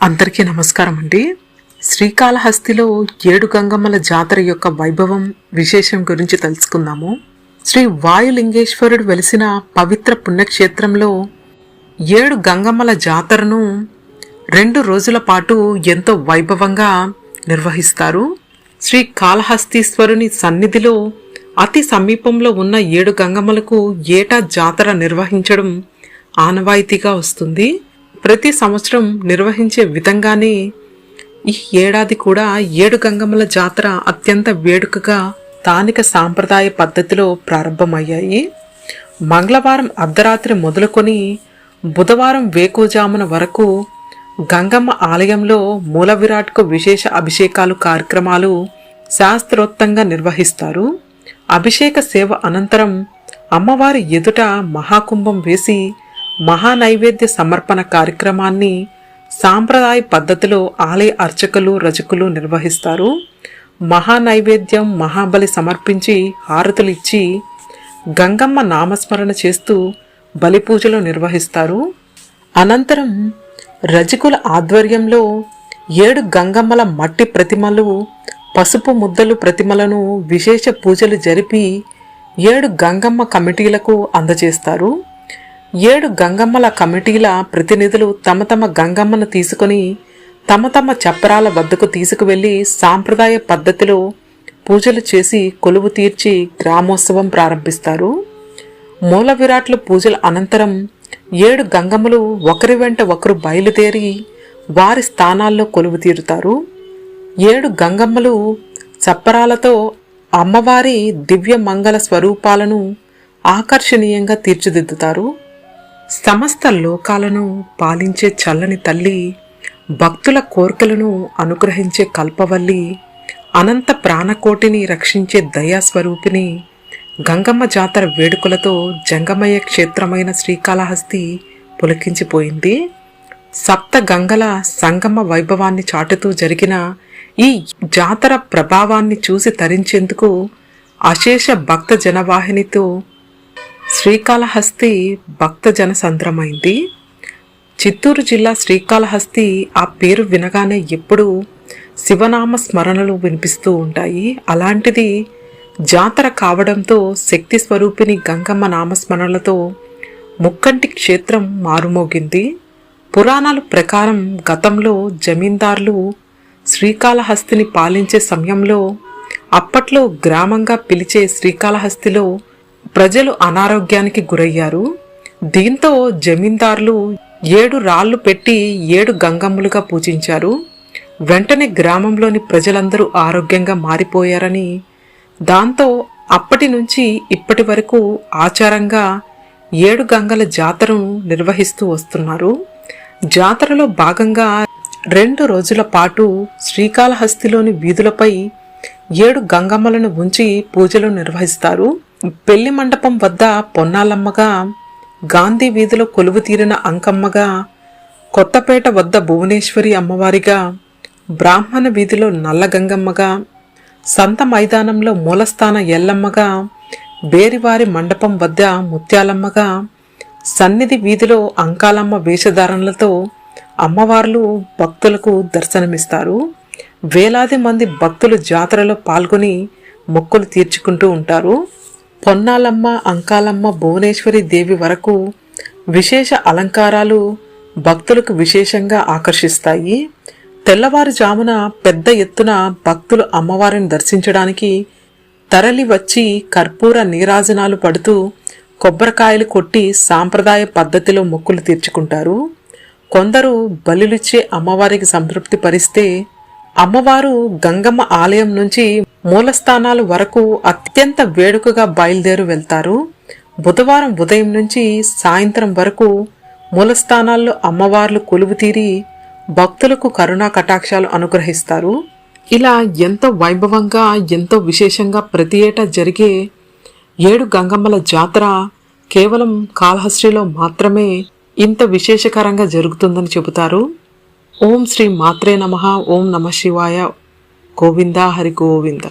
అందరికీ నమస్కారం అండి. శ్రీకాళహస్తిలో 7 గంగమ్మల జాతర యొక్క వైభవం విశేషం గురించి తెలుసుకుందాము. శ్రీ వాయులింగేశ్వరుడు వెలిసిన పవిత్ర పుణ్యక్షేత్రంలో 7 గంగమ్మల జాతరను 2 రోజుల పాటు ఎంతో వైభవంగా నిర్వహిస్తారు. శ్రీ కాళహస్తీశ్వరుని సన్నిధిలో అతి సమీపంలో ఉన్న 7 గంగమ్మలకు ఏటా జాతర నిర్వహించడం ఆనవాయితీగా వస్తుంది. ప్రతి సంవత్సరం నిర్వహించే విధంగానే ఈ ఏడాది కూడా 7 గంగమ్మల జాతర అత్యంత వేడుకగా స్థానిక సాంప్రదాయ పద్ధతిలో ప్రారంభమయ్యాయి. మంగళవారం అర్ధరాత్రి మొదలుకొని బుధవారం వేకువజామున వరకు గంగమ్మ ఆలయంలో మూల విరాట్కు విశేష అభిషేకాలు కార్యక్రమాలు శాస్త్రోక్తంగా నిర్వహిస్తారు. అభిషేక సేవ అనంతరం అమ్మవారి ఎదుట మహాకుంభం వేసి మహానైవేద్య సమర్పణ కార్యక్రమాన్ని సాంప్రదాయ పద్ధతిలో ఆలయ అర్చకులు రజకులు నిర్వహిస్తారు. మహానైవేద్యం మహాబలి సమర్పించి హారతులు ఇచ్చి గంగమ్మ నామస్మరణ చేస్తూ బలి పూజలు నిర్వహిస్తారు. అనంతరం రజకుల ఆధ్వర్యంలో 7 గంగమ్మల మట్టి ప్రతిమలు పసుపు ముద్దలు ప్రతిమలను విశేష పూజలు జరిపి 7 గంగమ్మ కమిటీలకు అందజేస్తారు. 7 గంగమ్మల కమిటీల ప్రతినిధులు తమ తమ గంగమ్మను తీసుకుని తమ తమ చప్పరాల వద్దకు తీసుకువెళ్లి సాంప్రదాయ పద్ధతిలో పూజలు చేసి కొలువు తీర్చి గ్రామోత్సవం ప్రారంభిస్తారు. మూల విరాట్ల పూజల అనంతరం 7 గంగమ్మలు ఒకరి వెంట ఒకరు బయలుదేరి వారి స్థానాల్లో కొలువు తీరుతారు. 7 గంగమ్మలు చప్పరాలతో అమ్మవారి దివ్య మంగళ స్వరూపాలను ఆకర్షణీయంగా తీర్చిదిద్దుతారు. సమస్త లోకాలను పాలించే చల్లని తల్లి, భక్తుల కోర్కెలను అనుగ్రహించే కల్పవల్లి, అనంత ప్రాణకోటిని రక్షించే దయాస్వరూపిణి గంగమ్మ జాతర వేడుకలతో జంగమయ్య క్షేత్రమైన శ్రీకాళహస్తి పులకించిపోయింది. సప్త గంగల సంగమ వైభవాన్ని చాటుతూ జరిగిన ఈ జాతర ప్రభావాన్ని చూసి తరించేందుకు అశేష భక్త జనవాహినితో శ్రీకాళహస్తి భక్తజన సంద్రమైంది. చిత్తూరు జిల్లా శ్రీకాళహస్తి ఆ పేరు వినగానే ఎప్పుడూ శివనామ స్మరణలు వినిపిస్తూ ఉంటాయి. అలాంటిది జాతర కావడంతో శక్తి స్వరూపిణి గంగమ్మ నామస్మరణలతో ముక్కంటి క్షేత్రం మారుమోగింది. పురాణాల ప్రకారం గతంలో జమీందారులు శ్రీకాళహస్తిని పాలించే సమయంలో అప్పట్లో గ్రామంగా పిలిచే శ్రీకాళహస్తిలో ప్రజలు అనారోగ్యానికి గురయ్యారు. దీంతో జమీందారులు 7 రాళ్లు పెట్టి 7 గంగమ్మలుగా పూజించారు. వెంటనే గ్రామంలోని ప్రజలందరూ ఆరోగ్యంగా మారిపోయారని, దాంతో అప్పటి నుంచి ఇప్పటి వరకు ఆచారంగా 7 గంగల జాతరను నిర్వహిస్తూ వస్తున్నారు. జాతరలో భాగంగా 2 రోజుల పాటు శ్రీకాళహస్తిలోని వీధులపై 7 గంగమ్మలను ఉంచి పూజలు నిర్వహిస్తారు. పెళ్లి మండపం వద్ద పొన్నాలమ్మగా, గాంధీ వీధిలో కొలువు తీరిన అంకమ్మగా, కొత్తపేట వద్ద భువనేశ్వరి అమ్మవారిగా, బ్రాహ్మణ వీధిలో నల్లగంగమ్మగా, సంత మైదానంలో మూలస్థాన ఎల్లమ్మగా, బేరివారి మండపం వద్ద ముత్యాలమ్మగా, సన్నిధి వీధిలో అంకాలమ్మ వేషధారణలతో అమ్మవార్లు భక్తులకు దర్శనమిస్తారు. వేలాది మంది భక్తులు జాతరలో పాల్గొని మొక్కులు తీర్చుకుంటూ ఉంటారు. పొన్నాలమ్మ, అంకాలమ్మ, భువనేశ్వరి దేవి వరకు విశేష అలంకారాలు భక్తులకు విశేషంగా ఆకర్షిస్తాయి. తెల్లవారుజామున పెద్ద ఎత్తున భక్తులు అమ్మవారిని దర్శించడానికి తరలి వచ్చి కర్పూర నీరాజనాలు పడుతూ కొబ్బరికాయలు కొట్టి సాంప్రదాయ పద్ధతిలో మొక్కులు తీర్చుకుంటారు. కొందరు బలులిచ్చే అమ్మవారికి సంతృప్తి పరిస్తే అమ్మవారు గంగమ్మ ఆలయం నుంచి మూలస్థానాల వరకు అత్యంత వేడుకగా బయలుదేరి వెళ్తారు. బుధవారం ఉదయం నుంచి సాయంత్రం వరకు మూలస్థానాల్లో అమ్మవార్లు కొలువు తీరి భక్తులకు కరుణా కటాక్షాలు అనుగ్రహిస్తారు. ఇలా ఎంతో వైభవంగా ఎంతో విశేషంగా ప్రతి ఏటా జరిగే 7 గంగమ్మల జాతర కేవలం కాళహస్తిలో మాత్రమే ఇంత విశేషకరంగా జరుగుతుందని చెబుతారు. ఓం శ్రీ మాత్రే నమః. ఓం నమ శివాయ. గోవింద హరి గోవింద.